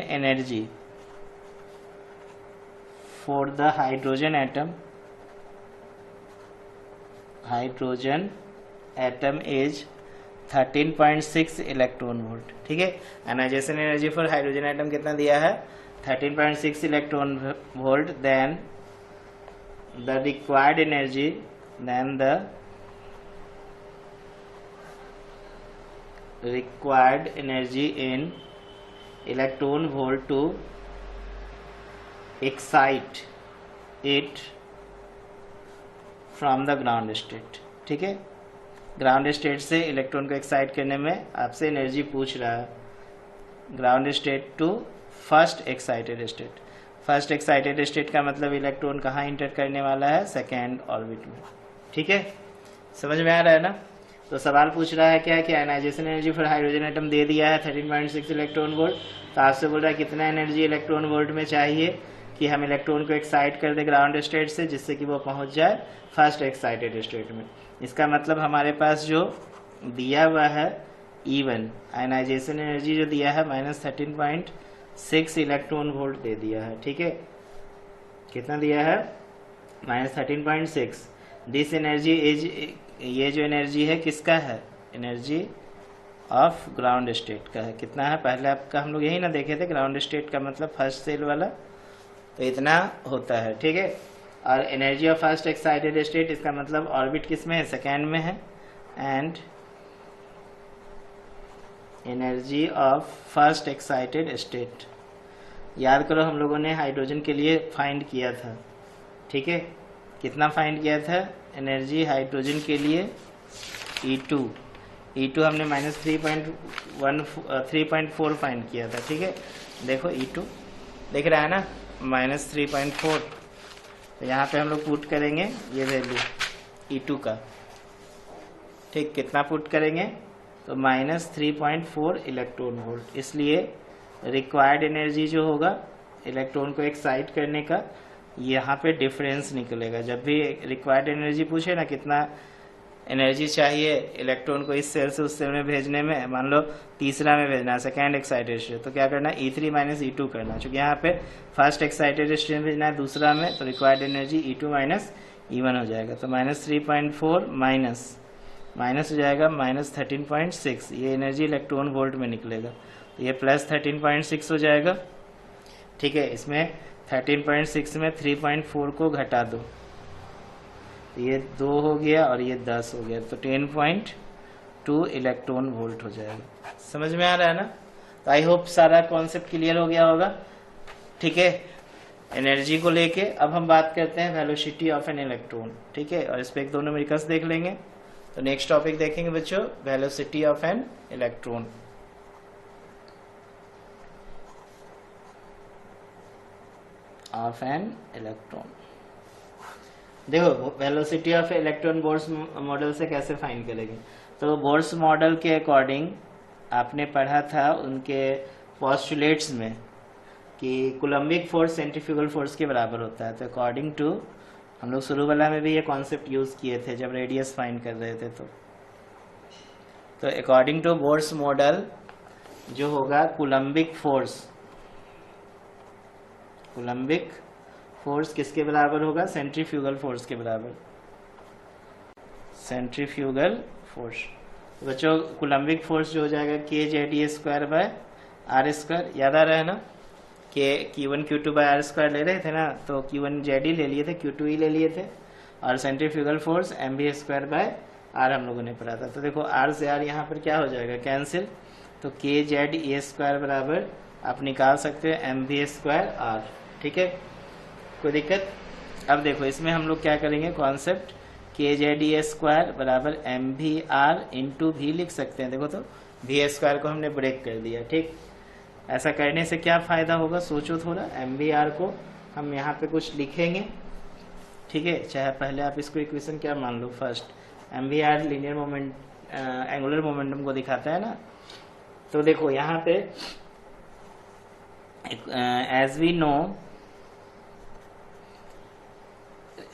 energy for the hydrogen atom is 13.6 electron volt, ठीक है। Ionization energy for hydrogen atom कितना दिया है? 13.6 electron volt. Then the required energy in electron volt to excite it from the ground state, ठीक है। Ground state से electron को excite करने में आपसे एनर्जी पूछ रहा है। Ground state to first excited state, first excited state का मतलब इलेक्ट्रॉन कहाँ इंटर करने वाला है? सेकेंड ऑर्बिट में, ठीक है। समझ में आ रहा है ना। तो सवाल पूछ रहा है क्या है कि ionization energy for hydrogen atom दे दिया है 13.6 इलेक्ट्रॉन वोल्ट, तो आपसे बोल रहा है कितना एनर्जी इलेक्ट्रॉन वोल्ट में चाहिए कि हम इलेक्ट्रॉन को एक्साइट कर दे ग्राउंड स्टेट से, जिससे कि वो पहुंच जाए फर्स्ट एक्साइटेड स्टेट में। इसका मतलब हमारे पास जो दिया हुआ है E1 आयनाइजेशन एनर्जी जो दिया है -13.6 इलेक्ट्रॉन वोल्ट दे दिया है, ठीक है। कितना दिया है? -13.6। दिस एनर्जी इज, ये जो एनर्जी है किसका है? एनर्जी ऑफ ग्राउंड स्टेट का है। कितना है? पहले आपका हम लोग यही ना देखे थे, ग्राउंड स्टेट का मतलब फर्स्ट सेल वाला, तो इतना होता है, ठीक है। और energy of first excited state, इसका मतलब ऑर्बिट किस में है? सेकेंड में है। And energy of first excited state, याद करो हम लोगों ने हाइड्रोजन के लिए फाइंड किया था, ठीक है। कितना फाइंड किया था एनर्जी हाइड्रोजन के लिए? E2 हमने -3.4 फाइंड किया था, ठीक है। देखो E2 देख रहा है ना, -3.4, तो यहाँ पे हम लोग पुट करेंगे ये वैल्यू E2 का, ठीक। कितना पुट करेंगे? तो -3.4 इलेक्ट्रॉन वोल्ट। इसलिए रिक्वायर्ड एनर्जी जो होगा इलेक्ट्रॉन को एक्साइट करने का, यहाँ पे डिफरेंस निकलेगा। जब भी रिक्वायर्ड एनर्जी पूछे ना कितना एनर्जी चाहिए इलेक्ट्रॉन को इस सेल से उस सेल में भेजने में, मान लो तीसरा में भेजना है सेकेंड एक्साइटेड स्टेट, तो क्या करना है? E3 - E2 करना, क्योंकि यहाँ पे फर्स्ट एक्साइटेड स्टेट में भेजना है दूसरा में, तो रिक्वायर्ड एनर्जी E2 - E1 हो जाएगा। तो -3.4 माइनस हो जाएगा -13.6, ये एनर्जी इलेक्ट्रॉन वोल्ट में निकलेगा, तो ये +13.6 हो जाएगा, ठीक है। इसमें 13.6 में 3.4 को घटा दो, तो ये 2 हो गया और ये 10 हो गया, तो 10.2 इलेक्ट्रॉन वोल्ट हो जाएगा। समझ में आ रहा है ना। तो आई होप सारा कॉन्सेप्ट क्लियर हो गया होगा, ठीक है। एनर्जी को लेके अब हम बात करते हैं वेलोसिटी ऑफ एन इलेक्ट्रॉन, ठीक है। और इस पर 1-2 न्यूमेरिकल्स देख लेंगे। तो नेक्स्ट टॉपिक देखेंगे बच्चों, वेलोसिटी ऑफ एन इलेक्ट्रॉन। देखो velocity of electron Bohr's model से कैसे फाइंड करेंगे? तो बोर्स मॉडल के अकॉर्डिंग आपने पढ़ा था, उनके पोस्टुलेट्स में कि कूलम्बिक फोर्स सेंट्रीफ्यूगल फोर्स के बराबर होता है। तो अकॉर्डिंग टू, हम लोग शुरू वाला में भी ये कॉन्सेप्ट यूज़ किए थे जब रेडियस फाइंड कर रहे थे। तो अकॉर्डिंग टू बोर्स मॉडल जो होगा कूलम्बिक फोर्स किसके बराबर होगा? सेंट्रीफ्यूगल फोर्स के बराबर, सेंट्रीफ्यूगल फोर्स। तो बच्चों कूलम्बिक फोर्स जो हो जाएगा kZe²/r²। याद आ रहा है ना कि Q1 Q2/r² ले रहे थे ना, तो Q1 ZE ले लिए थे, Q2 E ले लिए थे, और सेंट्रीफ्यूगल फोर्स mv²/r हम लोगों ने पढ़ा था। तो देखो r से r यहाँ पर क्या हो जाएगा? कैंसिल। तो kZe² बराबर आप निकाल सकते हो mv²r। ठीक है, कोई दिक्कत? अब देखो इसमें हम लोग क्या करेंगे, कॉन्सेप्ट kZe² बराबर mvr इंटू भी लिख सकते हैं। देखो तो v² को हमने ब्रेक कर दिया। ठीक, ऐसा करने से क्या फ़ायदा होगा, सोचो थोड़ा। mvr को हम यहाँ पे कुछ लिखेंगे, ठीक है, चाहे पहले आप इसको इक्वेशन क्या मान लो, first mvr linear moment angular momentum को दिखाता है ना। तो देखो यहाँ पे as we know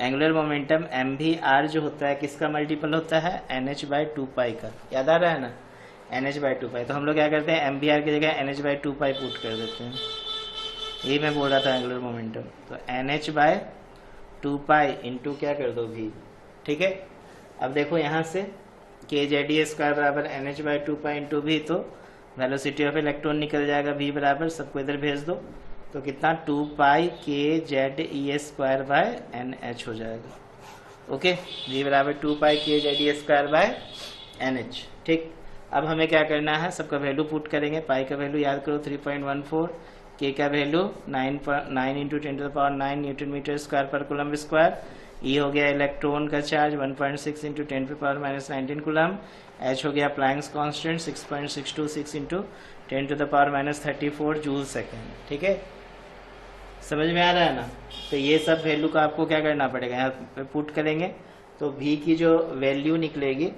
angular momentum mvr जो होता है किसका मल्टीपल होता है? nh/2π का। याद आ रहा है ना, nh/2π। तो हम लोग क्या करते हैं, mvr की जगह nh/2π पुट कर देते हैं। यही मैं बोल रहा था एंगुलर मोमेंटम। तो nh/2π इंटू क्या कर दो v। ठीक है, अब देखो यहाँ से kZe² बराबर nh/2π इंटू v, तो वेलोसिटी ऑफ इलेक्ट्रॉन निकल जाएगा v बराबर, सबको इधर भेज दो, तो कितना 2π kZe²/nh हो जाएगा। ओके, v बराबर 2π kZe²/nh। ठीक, अब हमें क्या करना है, सबका वैल्यू पुट करेंगे। पाई का वैल्यू याद करो 3.14, के का वैल्यू 9 × 10⁹ न्यूटन मीटर स्क्वायर पर कूलम स्क्वायर। ई हो गया इलेक्ट्रॉन का चार्ज 1.6 × 10⁻⁻19 कूलम। एच हो गया प्लैंक्स कांस्टेंट 6.626 × 10⁻34 जूल सेकेंड। ठीक है, समझ में आ रहा है ना। तो ये सब वैल्यू का आपको क्या करना पड़ेगा, यहाँ पे पुट करेंगे तो v की जो वैल्यू निकलेगी,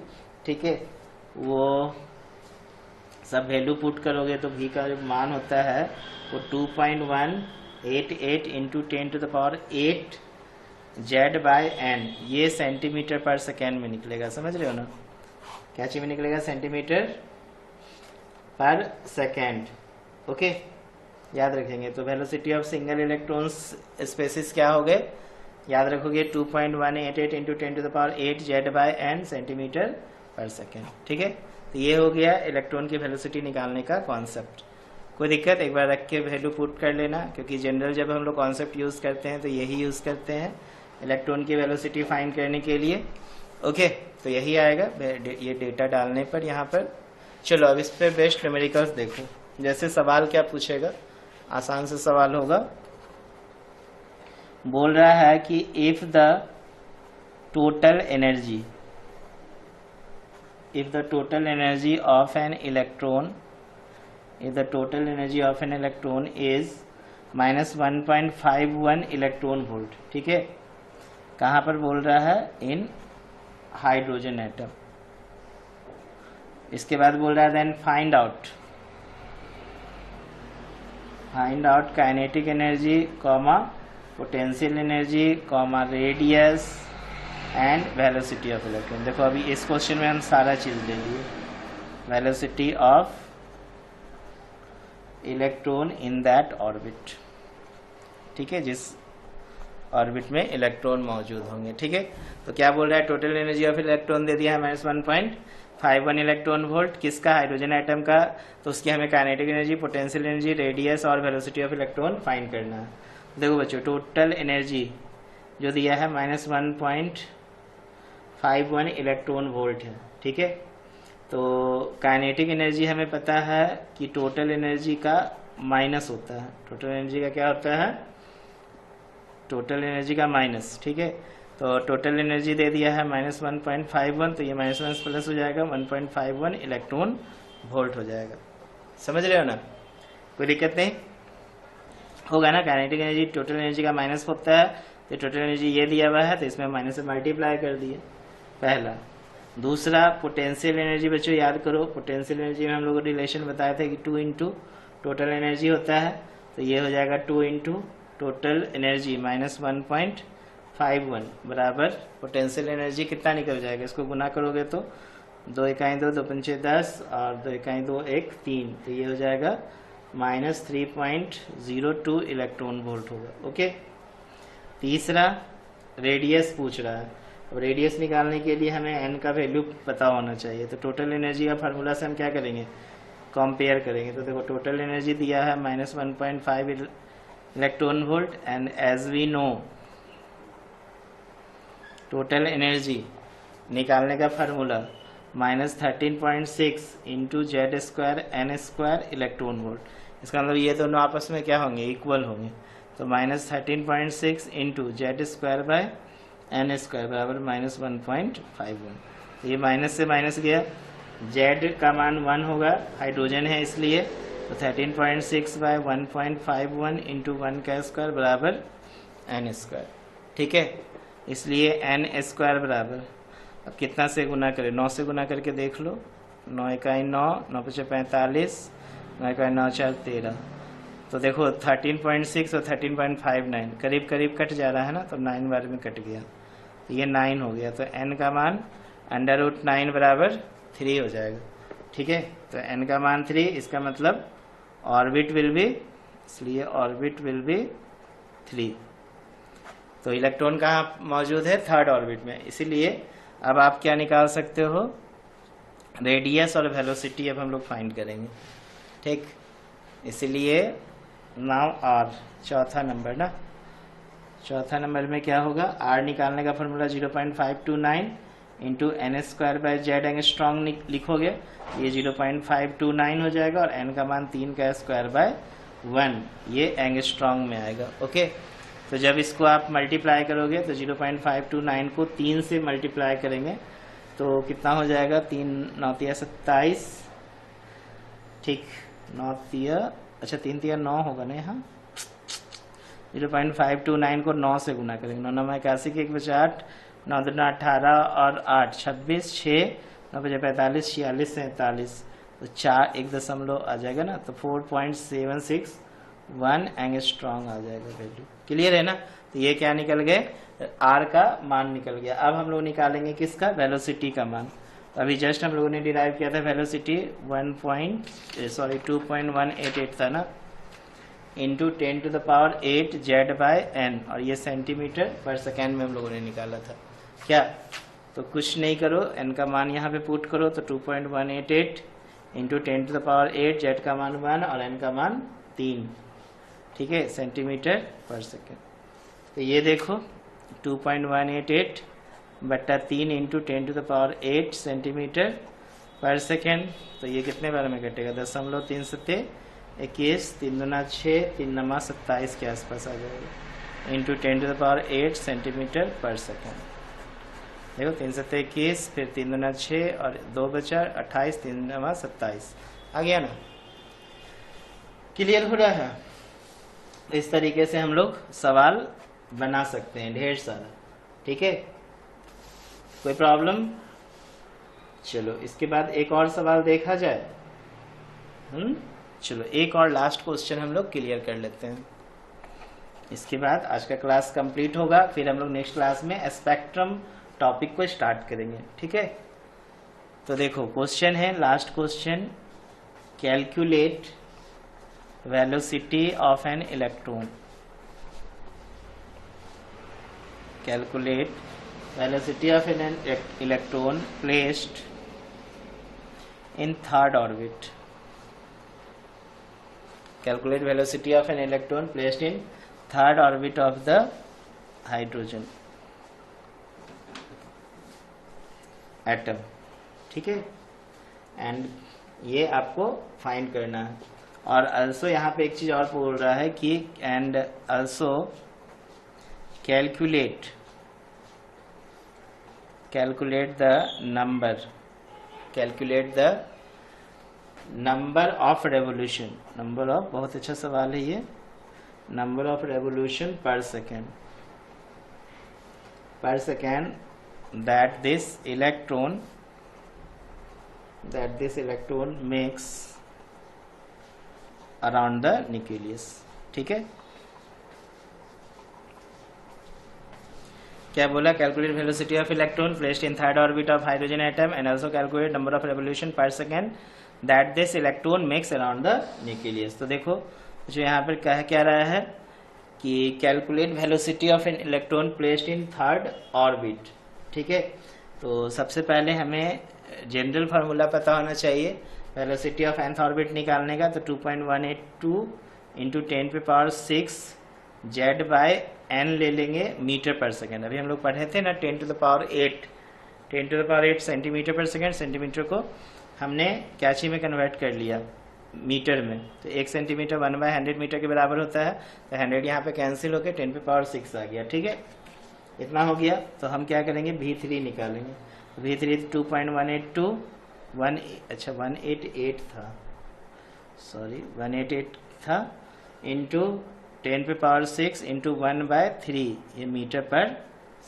ठीक है, वो सब वैल्यू पुट करोगे तो v का जो मान होता है वो 2.188 × 10⁸ Z/n, ये सेंटीमीटर पर सेकेंड में निकलेगा। समझ रहे हो ना, क्या चीज में निकलेगा? सेंटीमीटर पर सेकेंड। ओके, याद रखेंगे। तो velocity of single electrons species क्या हो गए, याद रखोगे 2.188 × 10⁸ Z/n सेंटीमीटर पर सेकेंड। ठीक है, तो ये हो गया इलेक्ट्रॉन की वेलोसिटी निकालने का कॉन्सेप्ट। कोई दिक्कत? एक बार रख के वैल्यू पुट कर लेना, क्योंकि जनरल जब हम लोग कॉन्सेप्ट यूज़ करते हैं तो यही यूज़ करते हैं इलेक्ट्रॉन की वेलोसिटी फाइंड करने के लिए। ओके, तो यही आएगा ये डेटा डालने पर यहाँ पर। चलो अब इस पे बेस्ट न्यूमेरिकल्स देखो। जैसे सवाल क्या पूछेगा, आसान से सवाल होगा। बोल रहा है कि if the total energy of an electron is -1.51 electron volt. ठीक है, कहाँ पर बोल रहा है? In hydrogen atom. इसके बाद बोल रहा है then find out kinetic energy, potential energy, radius and velocity of electron. देखो अभी इस क्वेश्चन में हम सारा चीज ले लिए, velocity of electron in that orbit. ठीक है, जिस ऑर्बिट में इलेक्ट्रॉन मौजूद होंगे। ठीक है, तो क्या बोल रहा है? टोटल एनर्जी ऑफ इलेक्ट्रॉन दे दिया है -1.51 इलेक्ट्रॉन वोल्ट। किसका? हाइड्रोजन एटम का। तो उसकी हमें kinetic energy, potential energy, radius और वेलोसिटी ऑफ इलेक्ट्रॉन फाइंड करना है। देखो बच्चों, टोटल एनर्जी जो दिया है -1.51 इलेक्ट्रॉन वोल्ट है। ठीक है, तो काइनेटिक एनर्जी हमें पता है कि टोटल एनर्जी का माइनस होता है। टोटल एनर्जी का क्या होता है? टोटल एनर्जी का माइनस। ठीक है, तो टोटल एनर्जी दे दिया है -1.51, तो ये माइनस प्लस हो जाएगा 1.51 इलेक्ट्रॉन वोल्ट हो जाएगा। समझ रहे हो ना, कोई दिक्कत नहीं होगा ना। काइनेटिक एनर्जी टोटल एनर्जी का माइनस होता है, तो टोटल एनर्जी ये दिया हुआ है तो इसमें माइनस से मल्टीप्लाई कर दिए, पहला। दूसरा पोटेंशियल एनर्जी, बच्चों याद करो, पोटेंशियल एनर्जी में हम लोग रिलेशन बताए थे कि 2 × टोटल एनर्जी होता है, तो ये हो जाएगा 2 इंटू टोटल एनर्जी माइनस 1.51 बराबर पोटेंशियल एनर्जी कितना निकल जाएगा, इसको गुना करोगे तो 2 इकाई 2, 2 पंचे 10 और 2 इकाई 2 1 3, तो ये हो जाएगा माइनस 3.02 इलेक्ट्रॉन वोल्ट होगा। ओके, तीसरा रेडियस पूछ रहा है। अब रेडियस निकालने के लिए हमें एन का वैल्यू पता होना चाहिए, तो टोटल एनर्जी का फार्मूला से हम क्या करेंगे, कंपेयर करेंगे। तो देखो टोटल एनर्जी दिया है minus 1.5 electron volt and as we know total energy निकालने का formula minus 13.6 into Z square n square electron volt. इसका मतलब ये दोनों आपस में क्या होंगे, इक्वल होंगे। तो minus 13.6 into Z square by n square बराबर माइनस 1.51। तो ये माइनस से माइनस गया, जेड का मान 1 होगा, हाइड्रोजन है इसलिए, तो 13.6 बाय 1.51 इंटू 1 का स्क्वायर बराबर एन स्क्वायर। ठीक है, इसलिए एन स्क्वायर बराबर, अब कितना से गुना करें, 9 से गुना करके देख लो, 9 इकाई 9, 9 पचे 45, 9 इकाई 9 4 13। तो देखो 13.6 और 13.59 करीब करीब कट जा रहा है ना, तो 9 बार में कट गया, तो ये 9 हो गया। तो n का मान √9 बराबर 3 हो जाएगा। ठीक है, तो n का मान 3, इसका मतलब ऑर्बिट विल बी, इसलिए ऑर्बिट विल बी 3। तो इलेक्ट्रॉन कहाँ मौजूद है, थर्ड ऑर्बिट में, इसीलिए अब आप क्या निकाल सकते हो, रेडियस और वेलोसिटी अब हम लोग फाइंड करेंगे। ठीक, इसीलिए नाउ आर, चौथा नंबर ना, चौथा नंबर में क्या होगा, आर निकालने का formula 0.529 into n square by Z angstrom लिखोगे, ये 0.529 हो जाएगा, और एन का मान 3 का स्क्वायर बाय 1, ये एंगस्ट्रॉन्ग में आएगा। ओके, तो जब इसको आप मल्टीप्लाई करोगे तो 0.529 को 3 से मल्टीप्लाई करेंगे तो कितना हो जाएगा, 3 9 तिया 27, ठीक, 9 तिया, अच्छा 3 तिया 9 होगा ना यहाँ, 0.529 को 9 से गुना करेंगे, 9 9 81 के 1 बचे 8, 9 2 18 और 8 26, 6 9 बजे 45, 46 47, तो 4 1 आ जाएगा ना, तो 4.761 एंगस्ट्रॉन्ग आ जाएगा वैल्यू। क्लियर है ना, तो ये क्या निकल गए, आर का मान निकल गया। अब हम लोग निकालेंगे किसका, वेलोसिटी का मान। अभी जस्ट हम लोगों ने डिराइव किया था वेलोसिटी 2.188 था ना, इंटू 10⁸ जेड बाय एन, और ये सेंटीमीटर पर सेकेंड में हम लोगों ने निकाला था। क्या, तो कुछ नहीं करो, एन का मान यहाँ पे पुट करो, तो 2.188 इंटू 10⁸ जेड का मान 1 और एन का मान 3, ठीक है, सेंटीमीटर पर सेकेंड। तो ये देखो 2.188 बट्टा 3 इंटू 10⁸ सेंटीमीटर पर सेकेंड, तो ये कितने बार में कटेगा, 0.3 सत्ते 21, 3 दूना 6, 3 नमा 27 के आसपास आ जाएगा, इंटू 10⁸ सेंटीमीटर पर सेकेंड। देखो 3 सत्ते 21, फिर 3 दूना 6 और 2 बचा 28, 3 नमा 27 आ गया ना। क्लियर हो रहा है, इस तरीके से हम लोग सवाल बना सकते हैं ढेर सारा। ठीक है, कोई प्रॉब्लम, चलो इसके बाद एक और सवाल देखा जाए। चलो एक और लास्ट क्वेश्चन हम लोग क्लियर कर लेते हैं, इसके बाद आज का क्लास कंप्लीट होगा, फिर हम लोग नेक्स्ट क्लास में स्पेक्ट्रम टॉपिक को स्टार्ट करेंगे। ठीक है, तो देखो क्वेश्चन है, last question, calculate velocity of an electron, calculate velocity of an electron placed in third orbit, calculate velocity of an electron placed in third orbit of the hydrogen atom। ठीक है, and ये आपको find करना है। और also यहाँ पे एक चीज और बोल रहा है कि and also calculate the number of revolution, number of, बहुत अच्छा सवाल है ये, number of revolution per second that this electron makes around the nucleus. ठीक है, क्या बोला? Calculate velocity of electron placed in third orbit of hydrogen atom and also calculate number of revolution per second that this electron makes around the nucleus. तो देखो जो यहाँ पर कह क्या रहा है कि calculate velocity of an electron placed in third orbit. ठीक है, तो सबसे पहले हमें जनरल फार्मूला पता होना चाहिए वेलोसिटी ऑफ nth ऑर्बिट निकालने का। तो 2.182 इंटू 10⁶ जेड बाय एन ले लेंगे मीटर पर सेकेंड। अभी हम लोग पढ़े थे ना 10⁸ सेंटीमीटर पर सेकेंड। सेंटीमीटर को हमने क्या चीज में कन्वर्ट कर लिया? मीटर में। तो 1 सेंटीमीटर 1/100 मीटर के बराबर होता है। तो 100 यहाँ पे कैंसिल होकर 10⁶ आ गया। ठीक है, इतना हो गया। तो हम क्या करेंगे? V3 निकालेंगे। V3 2.182 188 था, सॉरी 188 था, इंटू 10⁶ इंटू 1/3, ये मीटर पर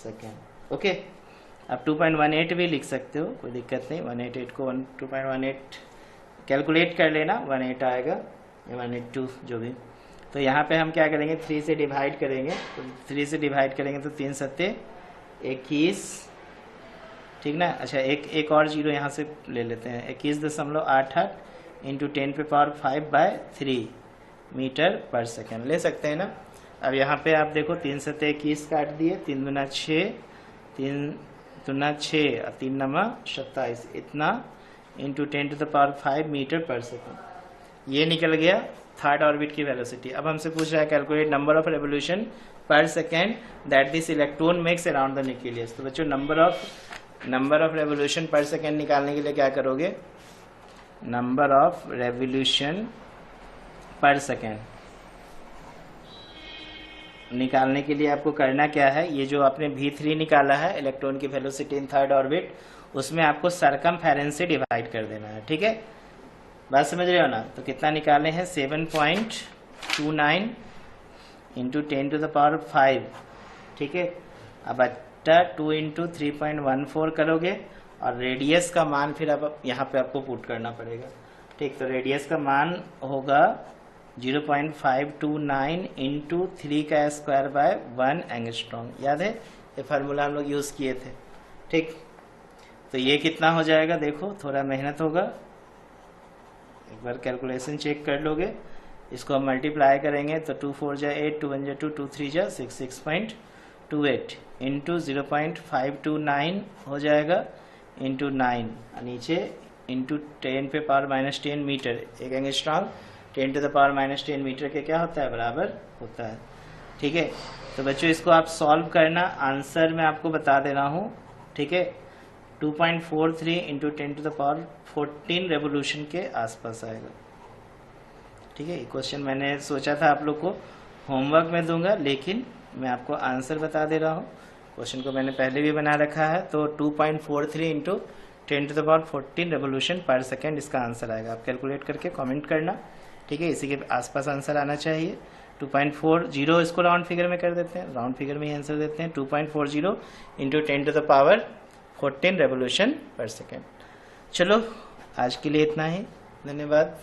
सेकेंड। ओके, अब 2.18 भी लिख सकते हो, कोई दिक्कत नहीं। 188 को 2.18 कैलकुलेट कर लेना, 18 आएगा या 182 जो भी। तो यहाँ पे हम क्या करेंगे? 3 से डिवाइड करेंगे। तो 3 से डिवाइड करेंगे तो 3 सत्ते 21, ठीक ना। अच्छा, एक और जीरो यहाँ से ले लेते हैं। 21.88 इंटू 10⁵/3 मीटर पर सेकेंड ले सकते हैं ना। अब यहाँ पे आप देखो 3 सत्ते 21 काट दिए, 3 दूना 6, 3 दूना 6 और 3 नमा 27, इतना इंटू 10⁵ मीटर पर सेकेंड। ये निकल गया थर्ड ऑर्बिट की वेलोसिटी। अब हमसे पूछ रहा है calculate number of revolution per second that this electron makes around the nucleus. तो बच्चों number of revolution per second निकालने के लिए क्या करोगे? Number of revolution per second निकालने के लिए आपको करना क्या है? ये जो आपने V3 निकाला है इलेक्ट्रॉन की वेलोसिटी इन थर्ड ऑर्बिट, उसमें आपको सरकमफेरेंस से डिवाइड कर देना है। ठीक है, बात समझ रहे हो ना। तो कितना निकाले हैं? 7.29 इंटू 10⁵। ठीक है, अब 2 इंटू 3.14 करोगे और रेडियस का मान फिर अब यहाँ पे आपको पुट करना पड़ेगा। ठीक, तो रेडियस का मान होगा 0.529 इंटू 3² 1 एंगस्ट्रॉम। याद है ये फार्मूला हम लोग यूज़ किए थे। ठीक, तो ये कितना हो जाएगा? देखो थोड़ा मेहनत होगा, एक बार कैलकुलेशन चेक कर लोगे। इसको हम मल्टीप्लाई करेंगे तो 2 4 जा 8, 2 1 जा 2, 2 3 जा 6, 6.28 इंटू 0.529 हो जाएगा इंटू 9, नीचे इंटू 10⁻⁻10 मीटर। एक एंगस्ट्रॉम 10⁻⁻10 मीटर के क्या होता है? बराबर होता है। ठीक है, तो बच्चों इसको आप सॉल्व करना, आंसर मैं आपको बता दे रहा हूँ। ठीक है, 2.43 इंटू 10⁻14 रेवोल्यूशन के आसपास आएगा। ठीक है, क्वेश्चन मैंने सोचा था आप लोग को होमवर्क में दूंगा, लेकिन मैं आपको आंसर बता दे रहा हूँ। क्वेश्चन को मैंने पहले भी बना रखा है। तो 2.43 इंटू 10⁻14 रेवोल्यूशन पर सेकेंड इसका आंसर आएगा। आप कैलकुलेट करके कमेंट करना। ठीक है, इसी के आसपास आंसर आना चाहिए। 2.40 इसको राउंड फिगर में कर देते हैं, राउंड फिगर में ही आंसर देते हैं। 2.40 इंटू 10⁻14 रेवोल्यूशन पर सेकेंड। चलो आज के लिए इतना ही, धन्यवाद।